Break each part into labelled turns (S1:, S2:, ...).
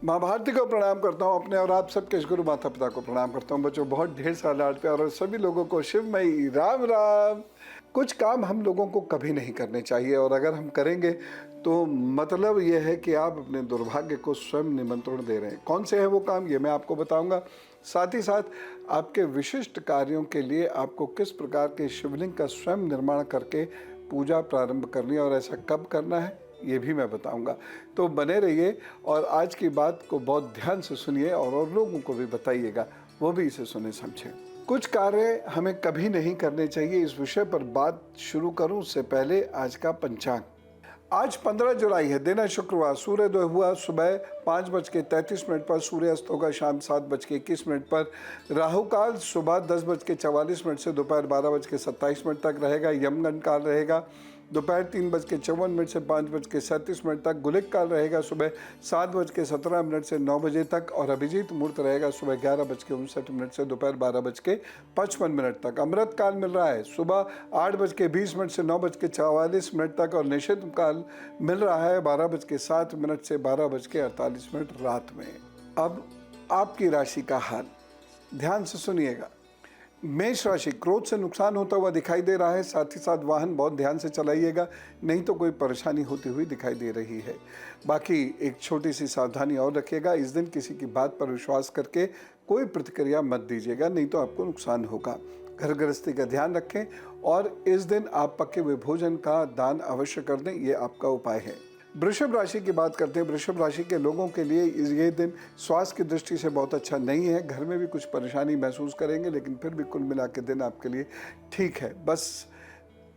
S1: माँ भारती को प्रणाम करता हूँ, अपने और आप सबके गुरु माता पिता को प्रणाम करता हूँ। बच्चों, बहुत ढेर सारा लाड प्यार और सभी लोगों को शिवमयी राम राम। कुछ काम हम लोगों को कभी नहीं करने चाहिए, और अगर हम करेंगे तो मतलब ये है कि आप अपने दुर्भाग्य को स्वयं निमंत्रण दे रहे हैं। कौन से है वो काम, ये मैं आपको बताऊंगा। साथ ही साथ आपके विशिष्ट कार्यों के लिए आपको किस प्रकार के शिवलिंग का स्वयं निर्माण करके पूजा प्रारंभ करनी है और ऐसा कब करना है, ये भी मैं बताऊंगा। तो बने रहिए और आज की बात को बहुत ध्यान से सुनिए और लोगों को भी बताइएगा, वो भी इसे सुने समझें। कुछ कार्य हमें कभी नहीं करने चाहिए, इस विषय पर बात शुरू करूं उससे पहले आज का पंचांग। आज 15 जुलाई है, दिन है शुक्रवार। सूर्योदय हुआ सुबह 5:33 पर, सूर्यास्त होगा शाम 7:21 पर। राहु काल सुबह 10:44 से दोपहर 12:27 तक रहेगा। यमगंड काल रहेगा दोपहर 3:54 से 5:37 तक। गुलिक काल रहेगा सुबह 7:17 से 9 बजे तक, और अभिजीत मुहूर्त रहेगा सुबह 11:59 से दोपहर 12:55 तक। अमृत काल मिल रहा है सुबह 8:20 से 9:44 तक, और निषिद्ध काल मिल रहा है 12:07 से 12:48 रात में। अब आपकी राशि का हाल ध्यान से सुनिएगा। मेष राशि, क्रोध से नुकसान होता हुआ दिखाई दे रहा है। साथ ही साथ वाहन बहुत ध्यान से चलाइएगा, नहीं तो कोई परेशानी होती हुई दिखाई दे रही है। बाकी एक छोटी सी सावधानी और रखिएगा, इस दिन किसी की बात पर विश्वास करके कोई प्रतिक्रिया मत दीजिएगा, नहीं तो आपको नुकसान होगा। घर गृहस्थी का ध्यान रखें, और इस दिन आप पके हुए भोजन का दान अवश्य कर दें, ये आपका उपाय है। वृषभ राशि की बात करते हैं। वृषभ राशि के लोगों के लिए ये दिन स्वास्थ्य की दृष्टि से बहुत अच्छा नहीं है। घर में भी कुछ परेशानी महसूस करेंगे, लेकिन फिर भी कुल मिला के दिन आपके लिए ठीक है। बस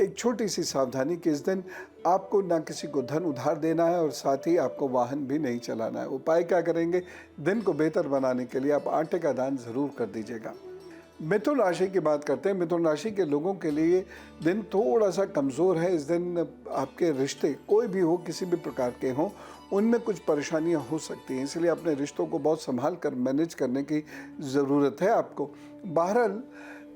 S1: एक छोटी सी सावधानी कि इस दिन आपको ना किसी को धन उधार देना है, और साथ ही आपको वाहन भी नहीं चलाना है। उपाय क्या करेंगे, दिन को बेहतर बनाने के लिए आप आटे का दान जरूर कर दीजिएगा। मिथुन राशि की बात करते हैं। मिथुन राशि के लोगों के लिए दिन थोड़ा सा कमज़ोर है। इस दिन आपके रिश्ते कोई भी हो, किसी भी प्रकार के हों, उनमें कुछ परेशानियां हो सकती हैं, इसलिए अपने रिश्तों को बहुत संभाल कर मैनेज करने की ज़रूरत है आपको। बहरहाल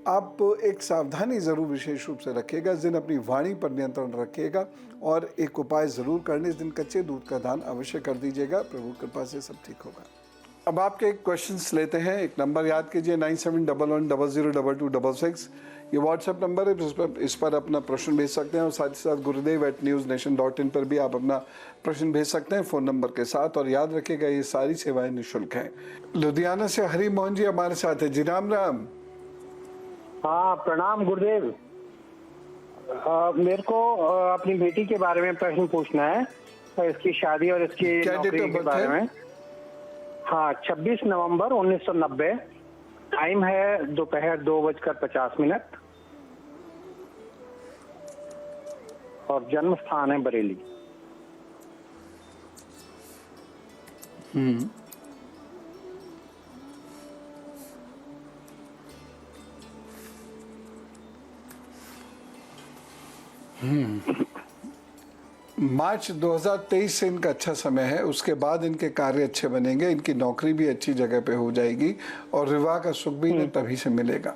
S1: आप एक सावधानी ज़रूर विशेष रूप से रखिएगा। इस दिन अपनी वाणी पर नियंत्रण रखिएगा, और एक उपाय ज़रूर करने, इस दिन कच्चे दूध का दान अवश्य कर दीजिएगा। प्रभु कृपा से सब ठीक होगा। अब आपके क्वेश्चंस लेते हैं। एक नंबर याद कीजिए, 9711002266। ये व्हाट्सएप नंबर है, इस पर अपना प्रश्न भेज सकते हैं, और साथ ही साथ gurudev@newsnation.in पर भी आप अपना प्रश्न भेज सकते हैं फ़ोन नंबर के साथ। और याद रखिएगा, ये सारी सेवाएं निःशुल्क हैं। लुधियाना से हरि मोहन जी हमारे साथ है जी। राम राम।
S2: हाँ, प्रणाम गुरुदेव। मेरे को अपनी बेटी के बारे में प्रश्न पूछना है, इसकी शादी और इसकी नौकरी के बारे में। हाँ, 26 नवंबर 1990। टाइम है दोपहर 2:50, और जन्म स्थान है बरेली।
S1: मार्च 2023 से इनका अच्छा समय है, उसके बाद इनके कार्य अच्छे बनेंगे, इनकी नौकरी भी अच्छी जगह पे हो जाएगी, और विवाह का सुख भी इन्हें तभी से मिलेगा।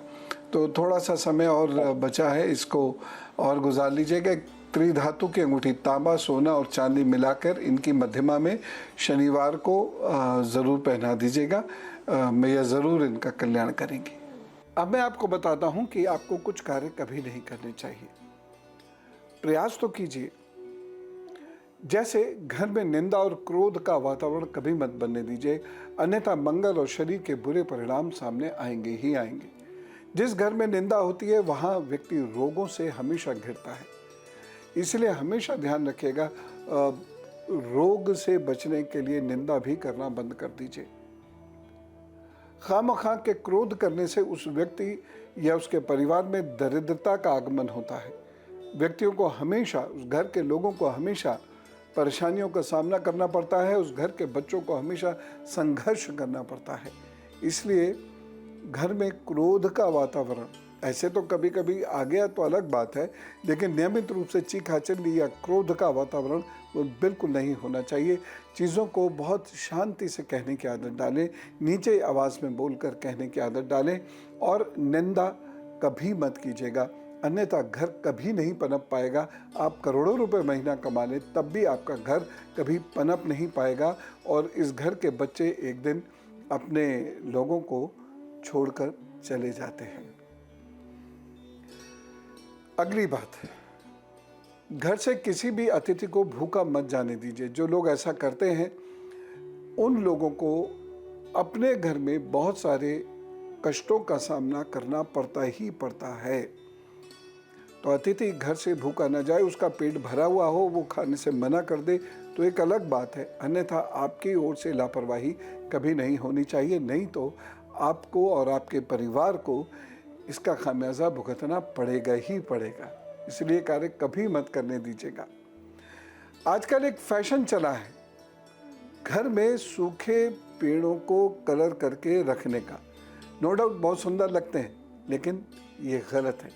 S1: तो थोड़ा सा समय और बचा है, इसको और गुजार लीजिएगा। त्रिधातु की अंगूठी, तांबा, सोना और चांदी मिलाकर इनकी मध्यमा में शनिवार को ज़रूर पहना दीजिएगा। मैया ज़रूर इनका कल्याण करेंगी। अब मैं आपको बताता हूँ कि आपको कुछ कार्य कभी नहीं करने चाहिए। प्रयास तो कीजिए। जैसे घर में निंदा और क्रोध का वातावरण कभी मत बनने दीजिए, अन्यथा मंगल और शरीर के बुरे परिणाम सामने आएंगे ही आएंगे। जिस घर में निंदा होती है वहाँ व्यक्ति रोगों से हमेशा घिरता है, इसलिए हमेशा ध्यान रखिएगा, रोग से बचने के लिए निंदा भी करना बंद कर दीजिए। खामखा के क्रोध करने से उस व्यक्ति या उसके परिवार में दरिद्रता का आगमन होता है। व्यक्तियों को हमेशा, उस घर के लोगों को हमेशा परेशानियों का सामना करना पड़ता है, उस घर के बच्चों को हमेशा संघर्ष करना पड़ता है। इसलिए घर में क्रोध का वातावरण, ऐसे तो कभी कभी आ गया तो अलग बात है, लेकिन नियमित रूप से चीखाचल्ली या क्रोध का वातावरण वो बिल्कुल नहीं होना चाहिए। चीज़ों को बहुत शांति से कहने की आदत डालें, नीचे आवाज़ में बोलकर कहने की आदत डालें, और निंदा कभी मत कीजिएगा। अन्यथा घर कभी नहीं पनप पाएगा। आप करोड़ों रुपए महीना कमा लें तब भी आपका घर कभी पनप नहीं पाएगा और इस घर के बच्चे एक दिन अपने लोगों को छोड़कर चले जाते हैं। अगली बात, घर से किसी भी अतिथि को भूखा मत जाने दीजिए। जो लोग ऐसा करते हैं उन लोगों को अपने घर में बहुत सारे कष्टों का सामना करना पड़ता ही पड़ता है। तो अतिथि घर से भूखा न जाए, उसका पेट भरा हुआ हो, वो खाने से मना कर दे तो एक अलग बात है, अन्यथा आपकी ओर से लापरवाही कभी नहीं होनी चाहिए, नहीं तो आपको और आपके परिवार को इसका खामियाजा भुगतना पड़ेगा ही पड़ेगा। इसलिए कार्य कभी मत करने दीजिएगा। आजकल एक फैशन चला है घर में सूखे पेड़ों को कलर करके रखने का। नो डाउट बहुत सुंदर लगते हैं, लेकिन ये गलत है।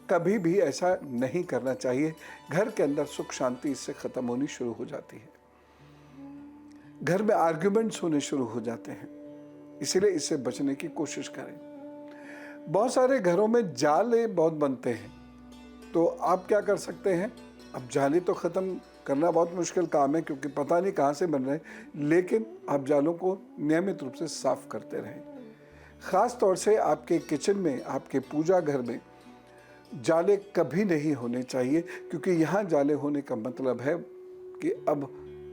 S1: कभी भी ऐसा नहीं करना चाहिए। घर के अंदर सुख शांति इससे खत्म होनी शुरू हो जाती है। घर में आर्ग्यूमेंट्स होने शुरू हो जाते हैं, इसलिए इससे बचने की कोशिश करें। बहुत सारे घरों में जाले बहुत बनते हैं, तो आप क्या कर सकते हैं, अब जाले तो ख़त्म करना बहुत मुश्किल काम है क्योंकि पता नहीं कहाँ से बन रहे हैं, लेकिन आप जालों को नियमित रूप से साफ करते रहें। ख़ास तौर से आपके किचन में, आपके पूजा घर में जाले कभी नहीं होने चाहिए, क्योंकि यहाँ जाले होने का मतलब है कि अब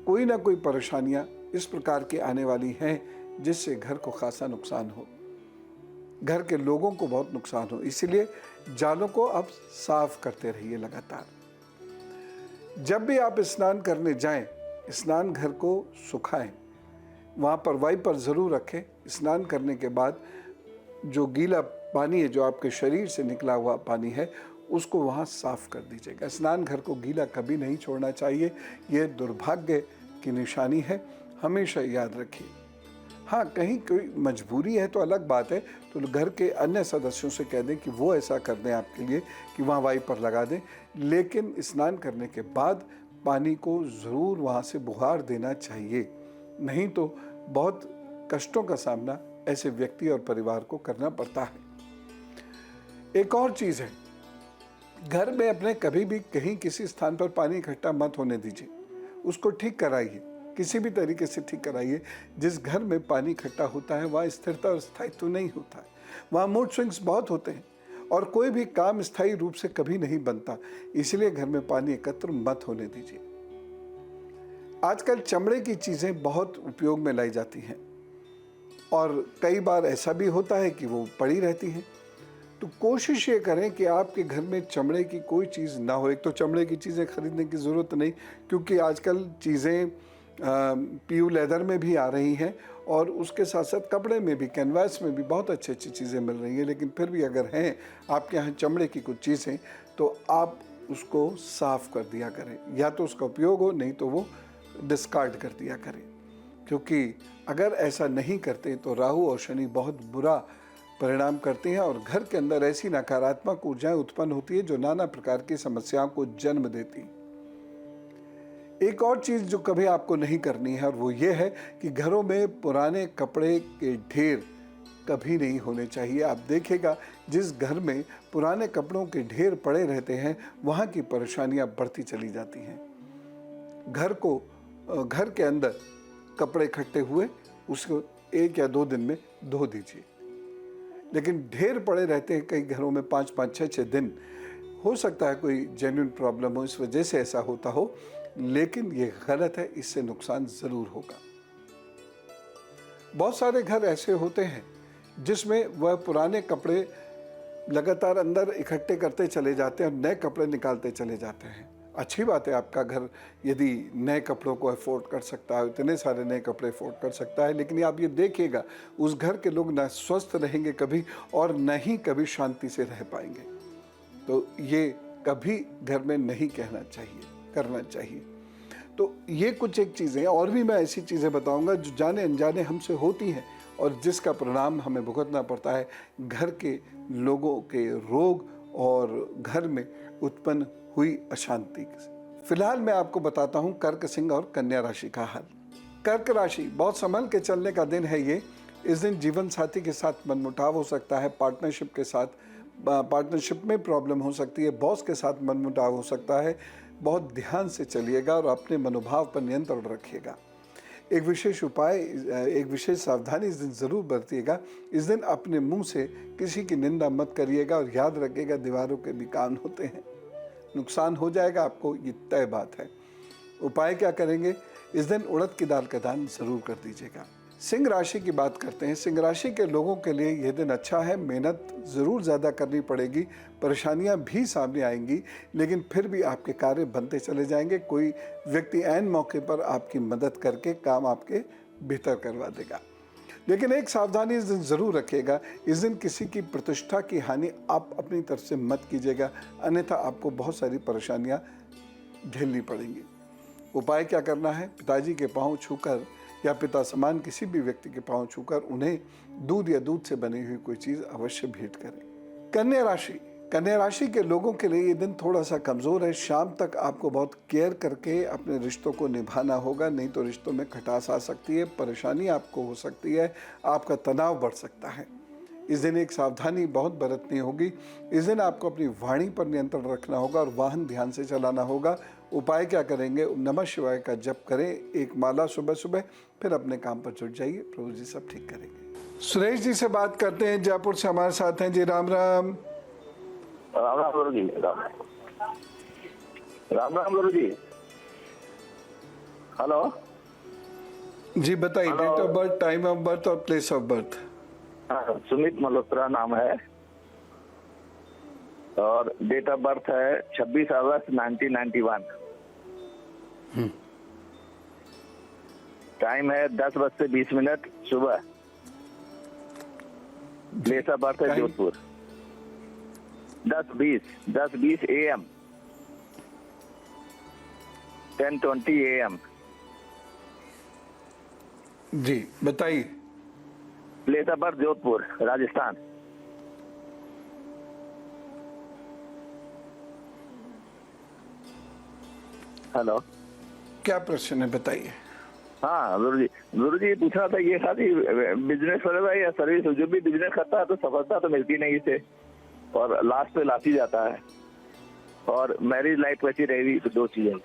S1: कोई ना कोई परेशानियाँ इस प्रकार की आने वाली हैं जिससे घर को खासा नुकसान हो, घर के लोगों को बहुत नुकसान हो। इसलिए जालों को अब साफ करते रहिए लगातार। जब भी आप स्नान करने जाएं, स्नान घर को सुखाएं, वहाँ पर वाइपर ज़रूर रखें। स्नान करने के बाद जो गीला पानी है, जो आपके शरीर से निकला हुआ पानी है, उसको वहाँ साफ कर दीजिएगा। स्नान घर को गीला कभी नहीं छोड़ना चाहिए, यह दुर्भाग्य की निशानी है, हमेशा याद रखिए। हाँ, कहीं कोई मजबूरी है तो अलग बात है, तो घर के अन्य सदस्यों से कह दें कि वो ऐसा कर दें आपके लिए कि वहाँ वाइपर लगा दें, लेकिन स्नान करने के बाद पानी को ज़रूर वहाँ से बुहार देना चाहिए, नहीं तो बहुत कष्टों का सामना ऐसे व्यक्ति और परिवार को करना पड़ता है। एक और चीज़ है, घर में अपने कभी भी कहीं किसी स्थान पर पानी इकट्ठा मत होने दीजिए, उसको ठीक कराइए, किसी भी तरीके से ठीक कराइए। जिस घर में पानी इकट्ठा होता है वहाँ स्थिरता और स्थायित्व नहीं होता है, वहाँ मूड स्विंग्स बहुत होते हैं और कोई भी काम स्थायी रूप से कभी नहीं बनता। इसलिए घर में पानी एकत्र मत होने दीजिए। आजकल चमड़े की चीज़ें बहुत उपयोग में लाई जाती हैं और कई बार ऐसा भी होता है कि वो पड़ी रहती हैं, तो कोशिश ये करें कि आपके घर में चमड़े की कोई चीज़ ना हो। एक तो चमड़े की चीज़ें खरीदने की ज़रूरत नहीं, क्योंकि आजकल चीज़ें पीयू लेदर में भी आ रही हैं और उसके साथ साथ कपड़े में भी, कैनवास में भी बहुत अच्छी अच्छी चीज़ें मिल रही हैं। लेकिन फिर भी अगर हैं आपके यहाँ चमड़े की कुछ चीज़ें, तो आप उसको साफ़ कर दिया करें, या तो उसका उपयोग हो, नहीं तो वो डिस्कार्ड कर दिया करें। क्योंकि अगर ऐसा नहीं करते तो राहु और शनि बहुत बुरा परिणाम करते हैं और घर के अंदर ऐसी नकारात्मक ऊर्जाएं उत्पन्न होती है जो नाना प्रकार की समस्याओं को जन्म देती। एक और चीज़ जो कभी आपको नहीं करनी है और वो ये है कि घरों में पुराने कपड़े के ढेर कभी नहीं होने चाहिए। आप देखिएगा, जिस घर में पुराने कपड़ों के ढेर पड़े रहते हैं वहाँ की परेशानियाँ बढ़ती चली जाती हैं। घर के अंदर कपड़े इकट्ठे हुए उसको 1 या 2 दिन में धो दीजिए, लेकिन ढेर पड़े रहते हैं कई घरों में 5-5, 6-6 दिन। हो सकता है कोई जेन्युइन प्रॉब्लम हो, इस वजह से ऐसा होता हो, लेकिन ये गलत है, इससे नुकसान ज़रूर होगा। बहुत सारे घर ऐसे होते हैं जिसमें वह पुराने कपड़े लगातार अंदर इकट्ठे करते चले जाते हैं और नए कपड़े निकालते चले जाते हैं। अच्छी बात है, आपका घर यदि नए कपड़ों को अफोर्ड कर सकता है, इतने सारे नए कपड़े अफोर्ड कर सकता है, लेकिन आप ये देखिएगा उस घर के लोग ना स्वस्थ रहेंगे कभी और न ही कभी शांति से रह पाएंगे। तो ये कभी घर में नहीं करना चाहिए। तो ये कुछ एक चीज़ें, और भी मैं ऐसी चीज़ें बताऊंगा जो जाने अनजाने हमसे होती हैं और जिसका परिणाम हमें भुगतना पड़ता है, घर के लोगों के रोग और घर में उत्पन्न हुई अशांति। फिलहाल मैं आपको बताता हूँ कर्क, सिंह और कन्या राशि का हाल। कर्क राशि, बहुत संभल के चलने का दिन है ये। इस दिन जीवन साथी के साथ मनमुटाव हो सकता है, पार्टनरशिप के साथ पार्टनरशिप में प्रॉब्लम हो सकती है, बॉस के साथ मनमुटाव हो सकता है। बहुत ध्यान से चलिएगा और अपने मनोभाव पर नियंत्रण रखिएगा। एक विशेष उपाय, एक विशेष सावधानी इस दिन ज़रूर बरतिएगा। इस दिन अपने मुंह से किसी की निंदा मत करिएगा और याद रखिएगा दीवारों के भी कान होते हैं, नुकसान हो जाएगा आपको, ये तय बात है। उपाय क्या करेंगे? इस दिन उड़द की दाल का दान ज़रूर कर दीजिएगा। सिंह राशि की बात करते हैं। सिंह राशि के लोगों के लिए यह दिन अच्छा है। मेहनत ज़रूर ज़्यादा करनी पड़ेगी, परेशानियां भी सामने आएंगी, लेकिन फिर भी आपके कार्य बनते चले जाएंगे। कोई व्यक्ति ऐन मौके पर आपकी मदद करके काम आपके बेहतर करवा देगा। लेकिन एक सावधानी इस दिन ज़रूर रखिएगा, इस दिन किसी की प्रतिष्ठा की हानि आप अपनी तरफ से मत कीजिएगा, अन्यथा आपको बहुत सारी परेशानियाँ झेलनी पड़ेंगी। उपाय क्या करना है? पिताजी के पाँव छूकर या पिता समान किसी भी व्यक्ति के पाँव छूकर उन्हें दूध या दूध से बनी हुई कोई चीज़ अवश्य भेंट करें। कन्या राशि, कन्या राशि के लोगों के लिए ये दिन थोड़ा सा कमज़ोर है। शाम तक आपको बहुत केयर करके अपने रिश्तों को निभाना होगा, नहीं तो रिश्तों में खटास आ सकती है, परेशानी आपको हो सकती है, आपका तनाव बढ़ सकता है। इस दिन एक सावधानी बहुत बरतनी होगी। इस दिन आपको अपनी वाणी पर नियंत्रण रखना होगा और वाहन ध्यान से चलाना होगा। उपाय क्या करेंगे? ओम नमः शिवाय का जप करें, एक माला सुबह सुबह, फिर अपने काम पर जुट जाइए। प्रभु जी सब ठीक करेंगे। सुरेश जी से बात करते हैं, जयपुर से हमारे साथ हैं जी। राम राम।
S3: राम राम गुरु जी। राम राम गुरु जी। हेलो
S1: जी बताइए, date of birth, time of birth और place of birth.
S3: Sumit Malhotra नाम है और डेट ऑफ बर्थ है 26 अगस्त 1991। टाइम है 10:20 सुबह। प्लेस ऑफ बर्थ है जोधपुर। 10:20 AM, 10:20 AM।
S1: जी बताइए।
S3: Place of birth Jodhpur, Rajasthan. Hello,
S1: क्या प्रश्न है बताइए।
S3: हाँ गुरु जी पूछना था ये सारी बिजनेस वाला या सर्विस, जो भी बिजनेस करता है तो सफलता तो मिलती नहीं इसे, और लास्ट पे लाती जाता है। और मैरिज लाइफ कैसी रहेगी, तो दो चीजें।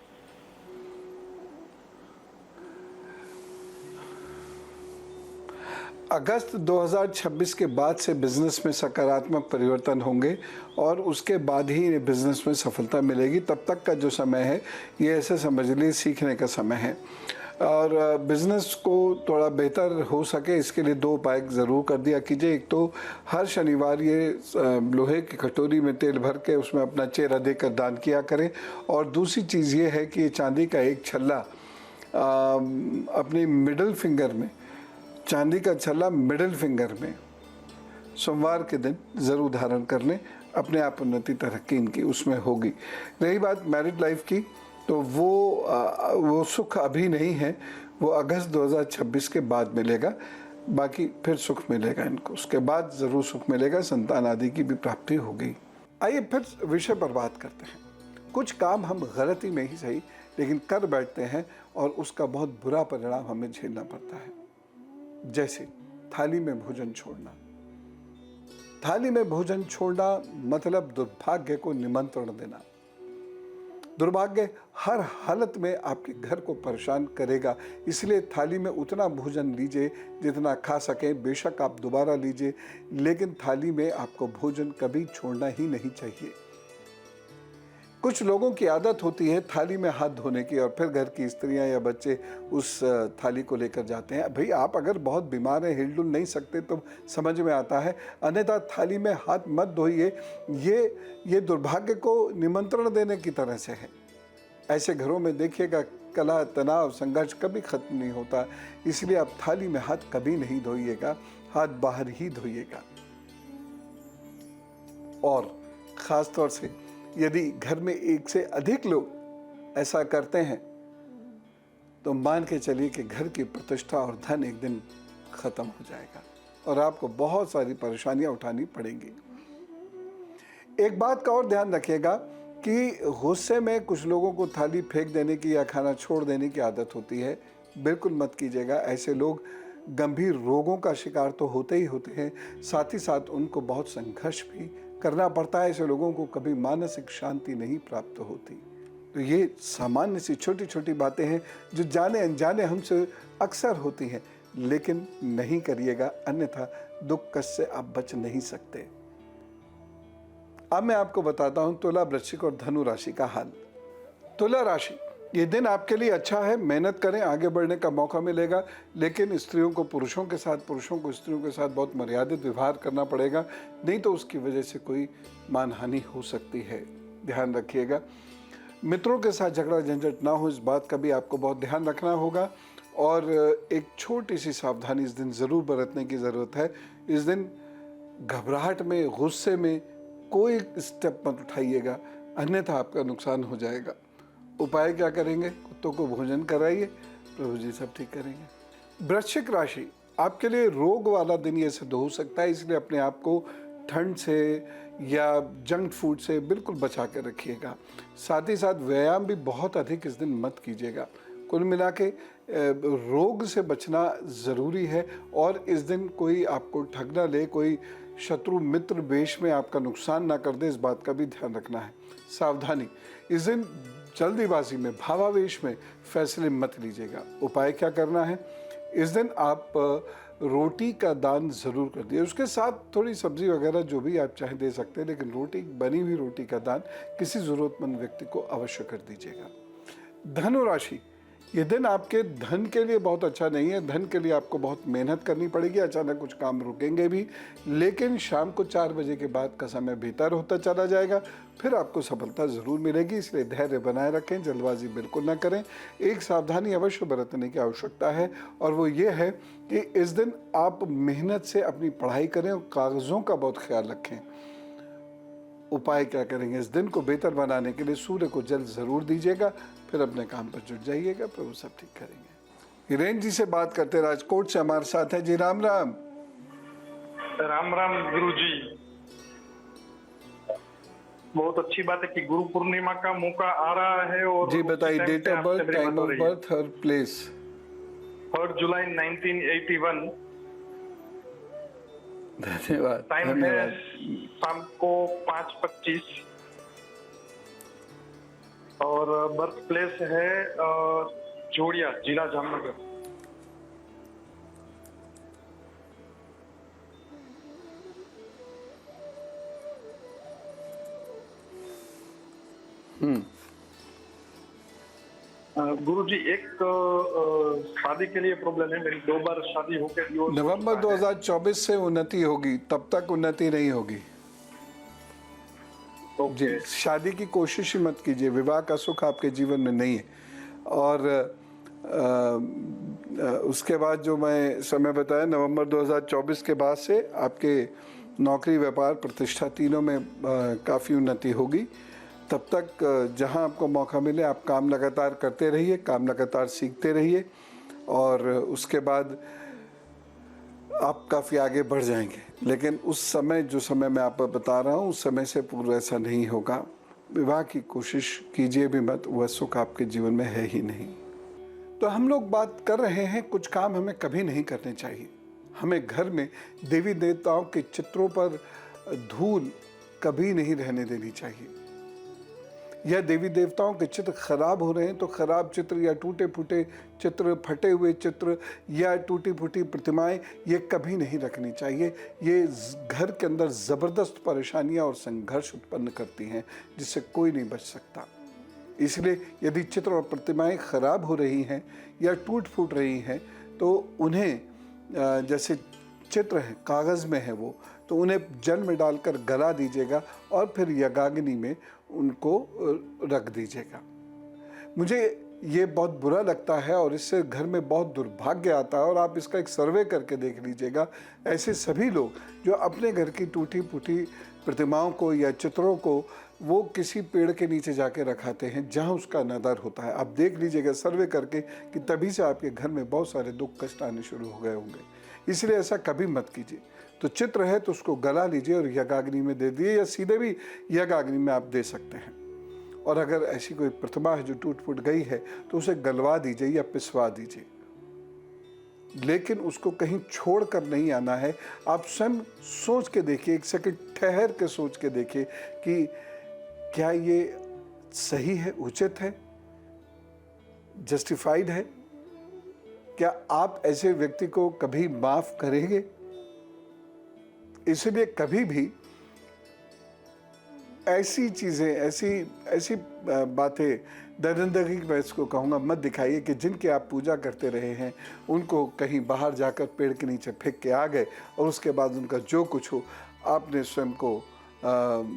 S1: अगस्त 2026 के बाद से बिजनेस में सकारात्मक परिवर्तन होंगे और उसके बाद ही बिजनेस में सफलता मिलेगी। तब तक का जो समय है ये ऐसे समझ लीजिए सीखने का समय है, और बिज़नेस को थोड़ा बेहतर हो सके इसके लिए दो उपाय ज़रूर कर दिया कीजिए। एक तो हर शनिवार ये लोहे की कटोरी में तेल भर के उसमें अपना चेहरा देकर दान किया करें, और दूसरी चीज़ ये है कि चांदी का एक छल्ला अपनी मिडिल फिंगर में, चांदी का छल्ला मिडिल फिंगर में सोमवार के दिन ज़रूर धारण कर लें। अपने आप उन्नति तरक्की इनकी उसमें होगी। रही बात मैरिड लाइफ की, तो वो सुख अभी नहीं है, वो अगस्त 2026 के बाद मिलेगा। बाकी फिर सुख मिलेगा इनको, उसके बाद ज़रूर सुख मिलेगा, संतान आदि की भी प्राप्ति होगी। आइए फिर विषय पर बात करते हैं। कुछ काम हम गलती में ही सही लेकिन कर बैठते हैं और उसका बहुत बुरा परिणाम हमें झेलना पड़ता है। जैसे थाली में भोजन छोड़ना। थाली में भोजन छोड़ना मतलब दुर्भाग्य को निमंत्रण देना। दुर्भाग्य हर हालत में आपके घर को परेशान करेगा, इसलिए थाली में उतना भोजन लीजिए जितना खा सकें। बेशक आप दोबारा लीजिए, लेकिन थाली में आपको भोजन कभी छोड़ना ही नहीं चाहिए। कुछ लोगों की आदत होती है थाली में हाथ धोने की, और फिर घर की स्त्रियां या बच्चे उस थाली को लेकर जाते हैं। भाई आप अगर बहुत बीमार हैं, हिलडुल नहीं सकते तो समझ में आता है, अन्यथा थाली में हाथ मत धोइए। ये दुर्भाग्य को निमंत्रण देने की तरह से है। ऐसे घरों में देखिएगा कलह, तनाव, संघर्ष कभी खत्म नहीं होता। इसलिए आप थाली में हाथ कभी नहीं धोइएगा, हाथ बाहर ही धोइएगा। और ख़ास तौर से यदि घर में एक से अधिक लोग ऐसा करते हैं तो मान के चलिए कि घर की प्रतिष्ठा और धन एक दिन खत्म हो जाएगा और आपको बहुत सारी परेशानियां उठानी पड़ेंगी। एक बात का और ध्यान रखिएगा कि गुस्से में कुछ लोगों को थाली फेंक देने की या खाना छोड़ देने की आदत होती है। बिल्कुल मत कीजिएगा। ऐसे लोग गंभीर रोगों का शिकार तो होते ही होते हैं, साथ ही साथ उनको बहुत संघर्ष भी करना पड़ता है, ऐसे लोगों को कभी मानसिक शांति नहीं प्राप्त होती। तो ये सामान्य सी छोटी छोटी बातें हैं जो जाने अनजाने हमसे अक्सर होती हैं, लेकिन नहीं करिएगा, अन्यथा दुख कष्ट से आप बच नहीं सकते। अब मैं आपको बताता हूं तुला, वृश्चिक और धनु राशि का हाल। तुला राशि, ये दिन आपके लिए अच्छा है, मेहनत करें, आगे बढ़ने का मौका मिलेगा, लेकिन स्त्रियों को पुरुषों के साथ, पुरुषों को स्त्रियों के साथ बहुत मर्यादित व्यवहार करना पड़ेगा, नहीं तो उसकी वजह से कोई मानहानि हो सकती है, ध्यान रखिएगा। मित्रों के साथ झगड़ा झंझट ना हो, इस बात का भी आपको बहुत ध्यान रखना होगा। और एक छोटी सी सावधानी इस दिन ज़रूर बरतने की ज़रूरत है। इस दिन घबराहट में, गुस्से में कोई स्टेप मत उठाइएगा, अन्यथा आपका नुकसान हो जाएगा। उपाय क्या करेंगे? कुत्तों को भोजन कराइए, प्रभु जी सब ठीक करेंगे। वृश्चिक राशि, आपके लिए रोग वाला दिन ये सिद्ध हो सकता है, इसलिए अपने आप को ठंड से या जंक फूड से बिल्कुल बचा कर रखिएगा। साथ ही साथ व्यायाम भी बहुत अधिक इस दिन मत कीजिएगा। कुल मिला के रोग से बचना ज़रूरी है, और इस दिन कोई आपको ठग ना ले, कोई शत्रु मित्र वेश में आपका नुकसान ना कर दे, इस बात का भी ध्यान रखना है। सावधानी, इस दिन जल्दीबाजी में, भावावेश में फैसले मत लीजिएगा। उपाय क्या करना है? इस दिन आप रोटी का दान ज़रूर कर दिए, उसके साथ थोड़ी सब्जी वगैरह जो भी आप चाहे दे सकते हैं, लेकिन रोटी, बनी हुई रोटी का दान किसी ज़रूरतमंद व्यक्ति को अवश्य कर दीजिएगा। धनु राशि, ये दिन आपके धन के लिए बहुत अच्छा नहीं है। धन के लिए आपको बहुत मेहनत करनी पड़ेगी, अचानक कुछ काम रुकेंगे भी, लेकिन शाम को 4 बजे के बाद का समय बेहतर होता चला जाएगा, फिर आपको सफलता ज़रूर मिलेगी। इसलिए धैर्य बनाए रखें, जल्दबाजी बिल्कुल ना करें। एक सावधानी अवश्य बरतने की आवश्यकता है, और वो ये है कि इस दिन आप मेहनत से अपनी पढ़ाई करें और कागज़ों का बहुत ख्याल रखें। उपाय क्या करेंगे? इस दिन को बेहतर बनाने के लिए सूर्य को जल ज़रूर दीजिएगा, फिर अपने काम पर जुट जाइएगा, प्रभु सब ठीक करेंगे। हिरेन जी से बात करते राजकोट से हमारे साथ है जी। राम राम।
S4: राम राम गुरु जी। बहुत अच्छी बात है कि गुरु पूर्णिमा का मौका आ रहा है। और
S1: जी बताइए, date of birth, time of birth और प्लेस।
S4: 3 जुलाई 1981।
S1: धन्यवाद।
S4: टाइम है शाम को 5:25 और बर्थ प्लेस है जोड़िया, जिला जामनगर। गुरु जी, एक शादी के लिए प्रॉब्लम है। मेरी 2 बार शादी होकर डिवोर्स।
S1: नवंबर 2024 से उन्नति होगी, तब तक उन्नति नहीं होगी। जी, शादी की कोशिश ही मत कीजिए, विवाह का सुख आपके जीवन में नहीं है। और उसके बाद जो मैं समय बताया, नवंबर 2024 के बाद से आपके नौकरी, व्यापार, प्रतिष्ठा तीनों में काफ़ी उन्नति होगी। तब तक जहां आपको मौका मिले आप काम लगातार करते रहिए, काम लगातार सीखते रहिए, और उसके बाद आप काफ़ी आगे बढ़ जाएंगे। लेकिन उस समय, जो समय मैं आपको बता रहा हूँ, उस समय से पूर्व ऐसा नहीं होगा। विवाह की कोशिश कीजिए भी मत, वह सुख आपके जीवन में है ही नहीं। तो हम लोग बात कर रहे हैं, कुछ काम हमें कभी नहीं करने चाहिए। हमें घर में देवी देवताओं के चित्रों पर धूल कभी नहीं रहने देनी चाहिए। या देवी देवताओं के चित्र खराब हो रहे हैं तो खराब चित्र या टूटे फूटे चित्र, फटे हुए चित्र या टूटी फूटी प्रतिमाएं, ये कभी नहीं रखनी चाहिए। ये घर के अंदर ज़बरदस्त परेशानियां और संघर्ष उत्पन्न करती हैं, जिससे कोई नहीं बच सकता। इसलिए यदि चित्र और प्रतिमाएं खराब हो रही हैं या टूट फूट रही हैं, तो उन्हें, जैसे चित्र है कागज़ में है वो, तो उन्हें जल में डालकर गला दीजिएगा और फिर यज्ञाग्नि में उनको रख दीजिएगा। मुझे ये बहुत बुरा लगता है और इससे घर में बहुत दुर्भाग्य आता है, और आप इसका एक सर्वे करके देख लीजिएगा। ऐसे सभी लोग जो अपने घर की टूटी फूटी प्रतिमाओं को या चित्रों को वो किसी पेड़ के नीचे जाके रखाते हैं जहाँ उसका अनादर होता है। आप देख लीजिएगा सर्वे करके कि तभी से आपके घर में बहुत सारे दुख कष्ट आने शुरू हो गए होंगे। इसलिए ऐसा कभी मत कीजिए। तो चित्र है तो उसको गला लीजिए और यज्ञाग्नि में दे दिए, या सीधे भी यज्ञाग्नि में आप दे सकते हैं। और अगर ऐसी कोई प्रतिमा है जो टूट फूट गई है तो उसे गलवा दीजिए या पिसवा दीजिए। लेकिन उसको कहीं छोड़ कर नहीं आना है। आप स्वयं सोच के देखिए, एक सेकंड ठहर के सोच के देखिए कि क्या ये सही है, उचित है, जस्टिफाइड है? क्या आप ऐसे व्यक्ति को कभी माफ करेंगे? इसलिए कभी भी ऐसी चीज़ें, ऐसी बातें दरिंदगी मैं इसको कहूँगा मत दिखाइए कि जिनकी आप पूजा करते रहे हैं उनको कहीं बाहर जाकर पेड़ के नीचे फेंक के आ गए और उसके बाद उनका जो कुछ हो आपने स्वयं को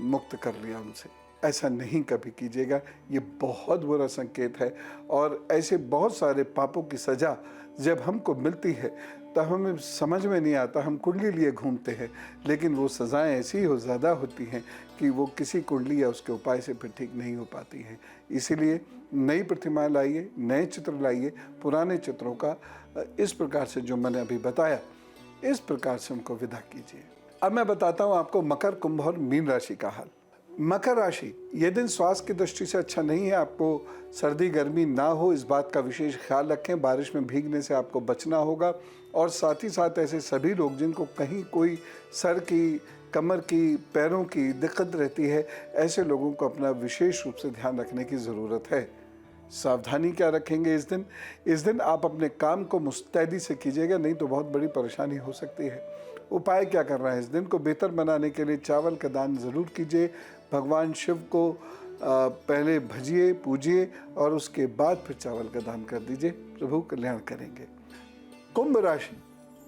S1: मुक्त कर लिया उनसे। ऐसा नहीं कभी कीजिएगा, ये बहुत बुरा संकेत है। और ऐसे बहुत सारे पापों की सज़ा जब हमको मिलती है तब हमें समझ में नहीं आता, हम कुंडली लिए घूमते हैं, लेकिन वो सज़ाएं ऐसी हो ज़्यादा होती हैं कि वो किसी कुंडली या उसके उपाय से फिर ठीक नहीं हो पाती हैं। इसीलिए नई प्रतिमा लाइए, नए चित्र लाइए, पुराने चित्रों का इस प्रकार से जो मैंने अभी बताया इस प्रकार से उनको विदा कीजिए। अब मैं बताता हूँ आपको मकर, कुंभ और मीन राशि का हाल। मकर राशि, ये दिन स्वास्थ्य की दृष्टि से अच्छा नहीं है। आपको सर्दी गर्मी ना हो इस बात का विशेष ख्याल रखें। बारिश में भीगने से आपको बचना होगा। और साथ ही साथ ऐसे सभी लोग जिनको कहीं कोई सर की, कमर की, पैरों की दिक्कत रहती है, ऐसे लोगों को अपना विशेष रूप से ध्यान रखने की ज़रूरत है। सावधानी क्या रखेंगे इस दिन? इस दिन आप अपने काम को मुस्तैदी से कीजिएगा, नहीं तो बहुत बड़ी परेशानी हो सकती है। उपाय क्या करना है? इस दिन को बेहतर बनाने के लिए चावल का दान ज़रूर कीजिए। भगवान शिव को पहले भजिए, पूजिए और उसके बाद फिर चावल का दान कर दीजिए। प्रभु कल्याण करेंगे। कुंभ राशि,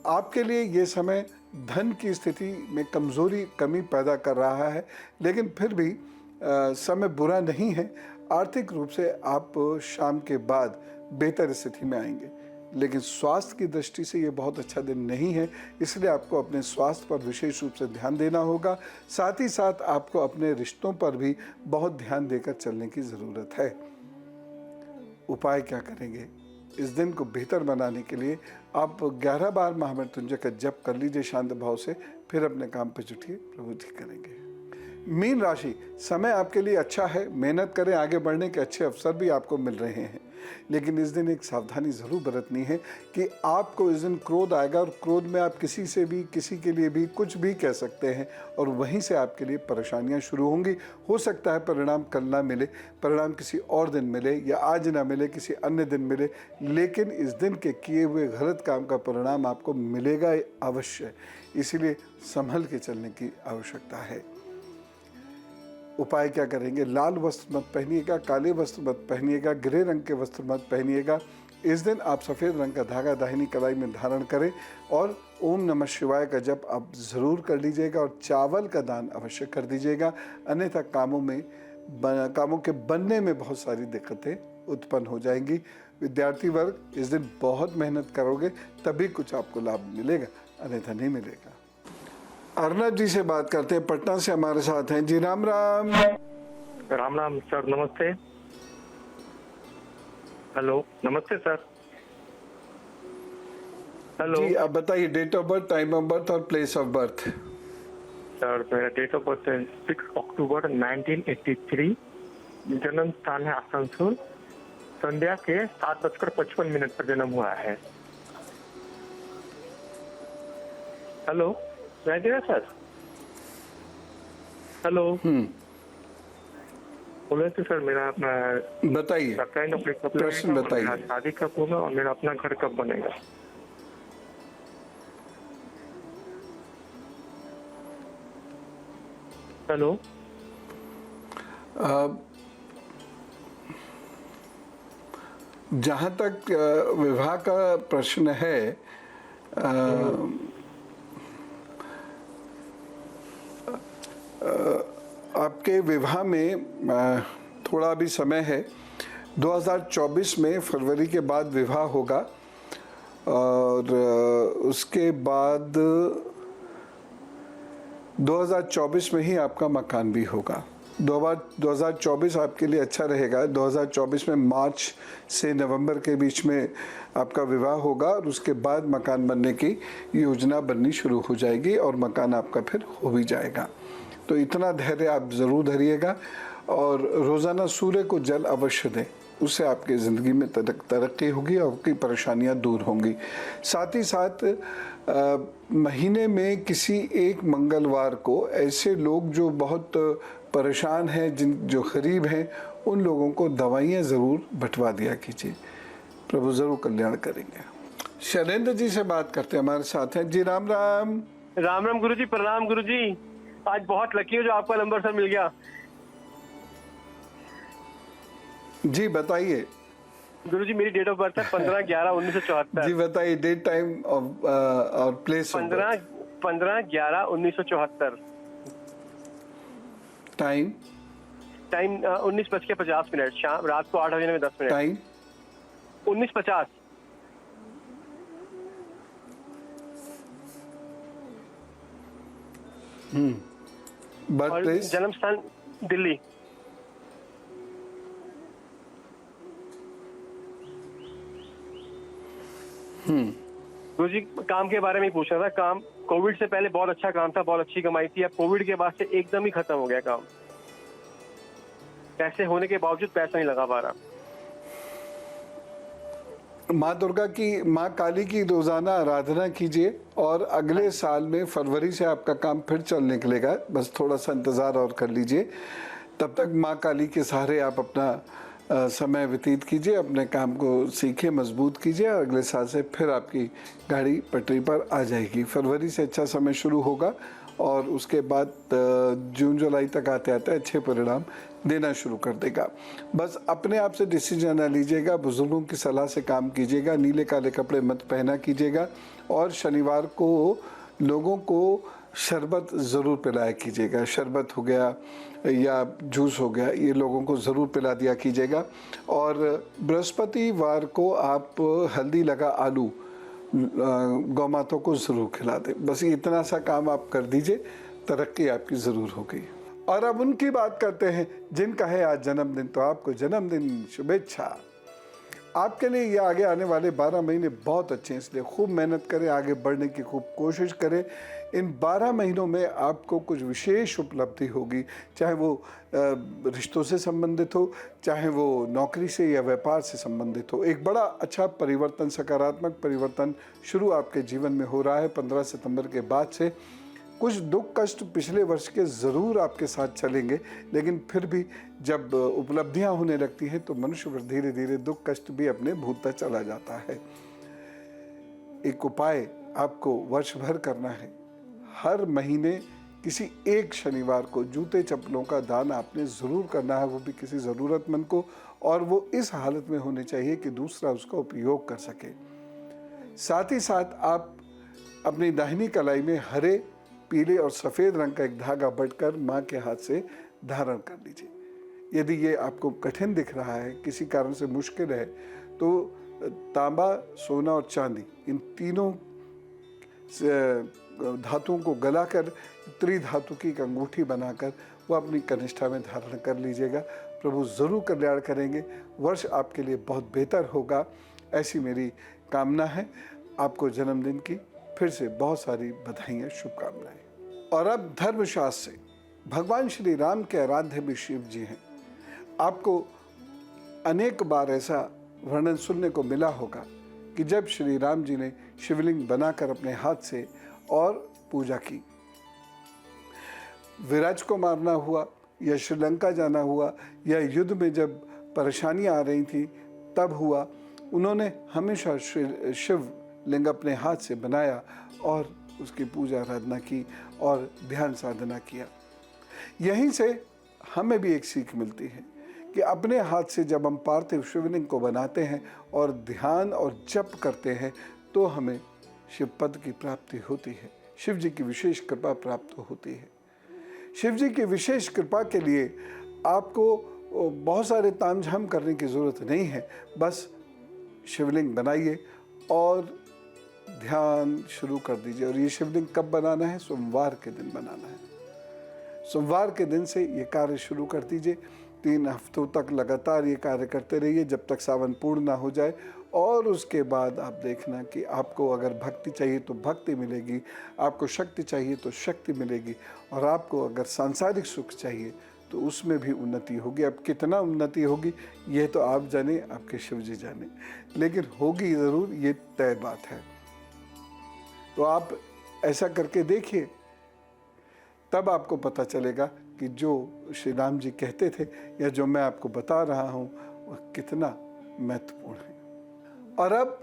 S1: आपके लिए ये समय धन की स्थिति में कमी पैदा कर रहा है, लेकिन फिर भी समय बुरा नहीं है। आर्थिक रूप से आप शाम के बाद बेहतर स्थिति में आएंगे, लेकिन स्वास्थ्य की दृष्टि से ये बहुत अच्छा दिन नहीं है। इसलिए आपको अपने स्वास्थ्य पर विशेष रूप से ध्यान देना होगा। साथ ही साथ आपको अपने रिश्तों पर भी बहुत ध्यान देकर चलने की ज़रूरत है। उपाय क्या करेंगे? इस दिन को बेहतर बनाने के लिए आप 11 बार महामृत्युंजय का जप कर लीजिए शांत भाव से, फिर अपने काम पर जुटिए, प्रभु जी करेंगे। मीन राशि, समय आपके लिए अच्छा है। मेहनत करें, आगे बढ़ने के अच्छे अवसर भी आपको मिल रहे हैं, लेकिन इस दिन एक सावधानी ज़रूर बरतनी है कि आपको इस दिन क्रोध आएगा और क्रोध में आप किसी से भी, किसी के लिए भी कुछ भी कह सकते हैं और वहीं से आपके लिए परेशानियां शुरू होंगी। हो सकता है परिणाम कल ना मिले, परिणाम किसी और दिन मिले या आज ना मिले, किसी अन्य दिन मिले, लेकिन इस दिन के किए हुए गलत काम का परिणाम आपको मिलेगा अवश्य। इसीलिए संभल के चलने की आवश्यकता है। उपाय क्या करेंगे? लाल वस्त्र मत पहनिएगा, काले वस्त्र मत पहनिएगा, ग्रे रंग के वस्त्र मत पहनिएगा। इस दिन आप सफ़ेद रंग का धागा दाहिनी कलाई में धारण करें और ओम नमः शिवाय का जप आप ज़रूर कर लीजिएगा और चावल का दान अवश्य कर दीजिएगा। अन्यथा कामों के बनने में बहुत सारी दिक्कतें उत्पन्न हो जाएंगी। विद्यार्थी वर्ग, इस दिन बहुत मेहनत करोगे तभी कुछ आपको लाभ मिलेगा, अन्यथा नहीं मिलेगा। अर्नब जी से बात करते हैं, पटना से हमारे साथ हैं जी। राम राम।
S5: राम राम सर, नमस्ते। हेलो, नमस्ते सर। हेलो
S1: जी, आप बताइए date of birth, time of birth और प्लेस ऑफ बर्थ।
S5: सर, मेरा डेट ऑफ बर्थ है 6 अक्टूबर 1983। जन्म स्थान है आसनसोल। संध्या के 7:55 पर जन्म हुआ है। Hello, sir. हेलो। बोले तो सर, मेरा अपना
S1: बताइए,
S5: सरकारी नौकरी कब
S1: प्रश्न
S5: लगेगा,
S1: बताइए।
S5: मेरा शादी कब होगा और मेरा अपना घर कब बनेगा? हेलो।
S1: जहाँ तक विवाह का प्रश्न है, आपके विवाह में थोड़ा अभी समय है। 2024 में फरवरी के बाद विवाह होगा और उसके बाद 2024 में ही आपका मकान भी होगा। 2024 आपके लिए अच्छा रहेगा। 2024 में मार्च से नवंबर के बीच में आपका विवाह होगा और उसके बाद मकान बनने की योजना बननी शुरू हो जाएगी और मकान आपका फिर हो भी जाएगा। तो इतना धैर्य आप ज़रूर धरिएगा और रोज़ाना सूर्य को जल अवश्य दें। उससे आपकी ज़िंदगी में तरक्की होगी और आपकी परेशानियां दूर होंगी। साथ ही साथ महीने में किसी एक मंगलवार को ऐसे लोग जो बहुत परेशान हैं, जो गरीब हैं, उन लोगों को दवाइयाँ ज़रूर बंटवा दिया कीजिए। प्रभु ज़रूर कल्याण करेंगे। शैलेंद्र जी से बात करते हैं, हमारे साथ हैं जी। राम राम।
S6: राम राम गुरुजी, प्रणाम गुरुजी। आज बहुत लकी हो जो आपका नंबर सर मिल गया।
S1: जी बताइए।
S6: गुरुजी मेरी डेट ऑफ बर्थ है 15/11/1974।
S1: जी बताइए, डेट, टाइम और प्लेस।
S6: 15/11/1974।
S1: टाइम
S6: 19:50 शाम, रात को 8:10।
S1: टाइम
S6: 19:50।
S1: बर्थ
S6: और
S1: प्लेस।
S6: जन्म स्थान दिल्ली। गुरुजी काम के बारे में ही पूछना था। काम कोविड से पहले बहुत अच्छा काम था, बहुत अच्छी कमाई थी। अब कोविड के बाद से एकदम ही खत्म हो गया काम। पैसे होने के बावजूद पैसा नहीं लगा पा रहा।
S1: माँ दुर्गा की, माँ काली की रोजाना आराधना कीजिए और अगले साल में फरवरी से आपका काम फिर चल निकलेगा। बस थोड़ा सा इंतज़ार और कर लीजिए। तब तक माँ काली के सहारे आप अपना समय व्यतीत कीजिए, अपने काम को सीखिए, मजबूत कीजिए और अगले साल से फिर आपकी गाड़ी पटरी पर आ जाएगी। फरवरी से अच्छा समय शुरू होगा और उसके बाद जून जुलाई तक आते आते अच्छे परिणाम देना शुरू कर देगा। बस अपने आप से डिसीजन ना लीजिएगा, बुजुर्गों की सलाह से काम कीजिएगा, नीले काले कपड़े मत पहना कीजिएगा और शनिवार को लोगों को शरबत ज़रूर पिलाया कीजिएगा। शरबत हो गया या जूस हो गया, ये लोगों को ज़रूर पिला दिया कीजिएगा। और बृहस्पतिवार को आप हल्दी लगा आलू गौ माताओं को ज़रूर खिला दें। बस इतना सा काम आप कर दीजिए, तरक्की आपकी ज़रूर होगी। और अब उनकी बात करते हैं जिनका है आज जन्मदिन, तो आपको जन्मदिन शुभेच्छा। आपके लिए ये आगे आने वाले 12 महीने बहुत अच्छे हैं, इसलिए खूब मेहनत करें, आगे बढ़ने की खूब कोशिश करें। इन 12 महीनों में आपको कुछ विशेष उपलब्धि होगी, चाहे वो रिश्तों से संबंधित हो, चाहे वो नौकरी से या व्यापार से संबंधित हो। एक बड़ा अच्छा परिवर्तन, सकारात्मक परिवर्तन शुरू आपके जीवन में हो रहा है 15 सितंबर के बाद से। कुछ दुख कष्ट पिछले वर्ष के ज़रूर आपके साथ चलेंगे, लेकिन फिर भी जब उपलब्धियां होने लगती हैं तो मनुष्य पर धीरे धीरे दुख कष्ट भी अपने भूलता चला जाता है। एक उपाय आपको वर्ष भर करना है। हर महीने किसी एक शनिवार को जूते चप्पलों का दान आपने ज़रूर करना है, वो भी किसी ज़रूरतमंद को, और वो इस हालत में होने चाहिए कि दूसरा उसका उपयोग कर सके। साथ ही साथ आप अपनी दाहिनी कलाई में हरे, पीले और सफ़ेद रंग का एक धागा बटकर माँ के हाथ से धारण कर लीजिए। यदि ये आपको कठिन दिख रहा है, किसी कारण से मुश्किल है, तो तांबा, सोना और चांदी, इन तीनों धातुओं को गलाकर त्रिधातु की एक अंगूठी बनाकर वो अपनी कनिष्ठा में धारण कर लीजिएगा। प्रभु ज़रूर कल्याण करेंगे। वर्ष आपके लिए बहुत बेहतर होगा, ऐसी मेरी कामना है। आपको जन्मदिन की फिर से बहुत सारी बधाइयाँ, शुभकामनाएं। और अब धर्मशास्त्र से, भगवान श्री राम के आराध्य भी शिव जी हैं। आपको अनेक बार ऐसा वर्णन सुनने को मिला होगा कि जब श्री राम जी ने शिवलिंग बनाकर अपने हाथ से और पूजा की, विराज को मारना हुआ या श्रीलंका जाना हुआ या युद्ध में जब परेशानियां आ रही थी तब हुआ, उन्होंने हमेशा शिव लिंग अपने हाथ से बनाया और उसकी पूजा आराधना की और ध्यान साधना किया। यहीं से हमें भी एक सीख मिलती है कि अपने हाथ से जब हम पार्थिव शिवलिंग को बनाते हैं और ध्यान और जप करते हैं तो हमें शिव पद की प्राप्ति होती है, शिव जी की विशेष कृपा प्राप्त होती है। शिव जी की विशेष कृपा के लिए आपको बहुत सारे तामझाम करने की ज़रूरत नहीं है। बस शिवलिंग बनाइए और ध्यान शुरू कर दीजिए। और ये शिवलिंग कब बनाना है? सोमवार के दिन बनाना है। सोमवार के दिन से ये कार्य शुरू कर दीजिए। 3 हफ्तों तक लगातार ये कार्य करते रहिए जब तक सावन पूर्ण ना हो जाए। और उसके बाद आप देखना कि आपको अगर भक्ति चाहिए तो भक्ति मिलेगी, आपको शक्ति चाहिए तो शक्ति मिलेगी, और आपको अगर सांसारिक सुख चाहिए तो उसमें भी उन्नति होगी। अब कितना उन्नति होगी ये तो आप जाने, आपके शिव जी जाने, लेकिन होगी ज़रूर, ये तय बात है। तो आप ऐसा करके देखिए, तब आपको पता चलेगा कि जो श्री राम जी कहते थे या जो मैं आपको बता रहा हूँ वह कितना महत्वपूर्ण है। और अब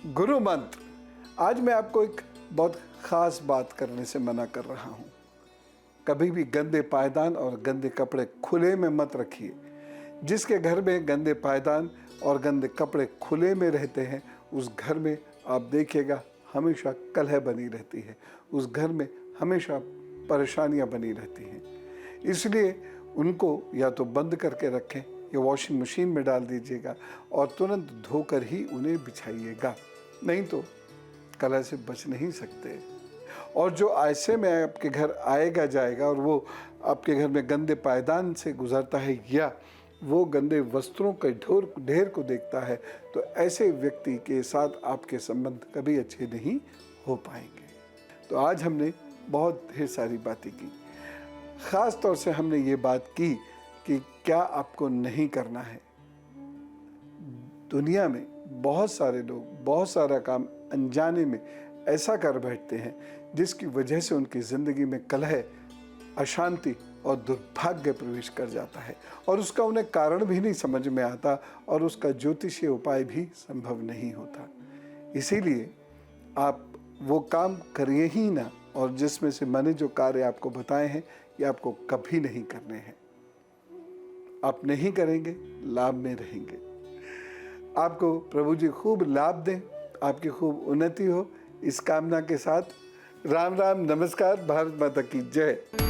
S1: गुरु मंत्र। आज मैं आपको एक बहुत ख़ास बात करने से मना कर रहा हूँ। कभी भी गंदे पायदान और गंदे कपड़े खुले में मत रखिए। जिसके घर में गंदे पायदान और गंदे कपड़े खुले में रहते हैं उस घर में आप देखिएगा हमेशा कलह बनी रहती है, उस घर में हमेशा परेशानियां बनी रहती हैं। इसलिए उनको या तो बंद करके रखें या वॉशिंग मशीन में डाल दीजिएगा और तुरंत धोकर ही उन्हें बिछाइएगा, नहीं तो कलह से बच नहीं सकते। और जो ऐसे में आपके घर आएगा जाएगा और वो आपके घर में गंदे पायदान से गुजरता है या वो गंदे वस्त्रों के ढेर को देखता है, तो ऐसे व्यक्ति के साथ आपके संबंध कभी अच्छे नहीं हो पाएंगे। तो आज हमने बहुत ढेर सारी बातें की। ख़ास तौर से हमने ये बात की कि क्या आपको नहीं करना है। दुनिया में बहुत सारे लोग बहुत सारा काम अनजाने में ऐसा कर बैठते हैं जिसकी वजह से उनकी ज़िंदगी में कलह, अशांति और दुर्भाग्य प्रवेश कर जाता है और उसका उन्हें कारण भी नहीं समझ में आता और उसका ज्योतिषीय उपाय भी संभव नहीं होता। इसीलिए आप वो काम करिए ही ना, और जिसमें से मैंने जो कार्य आपको बताए हैं ये आपको कभी नहीं करने हैं। आप नहीं करेंगे, लाभ में रहेंगे। आपको प्रभु जी खूब लाभ दें, आपकी खूब उन्नति हो, इस कामना के साथ राम राम, नमस्कार, भारत माता की जय।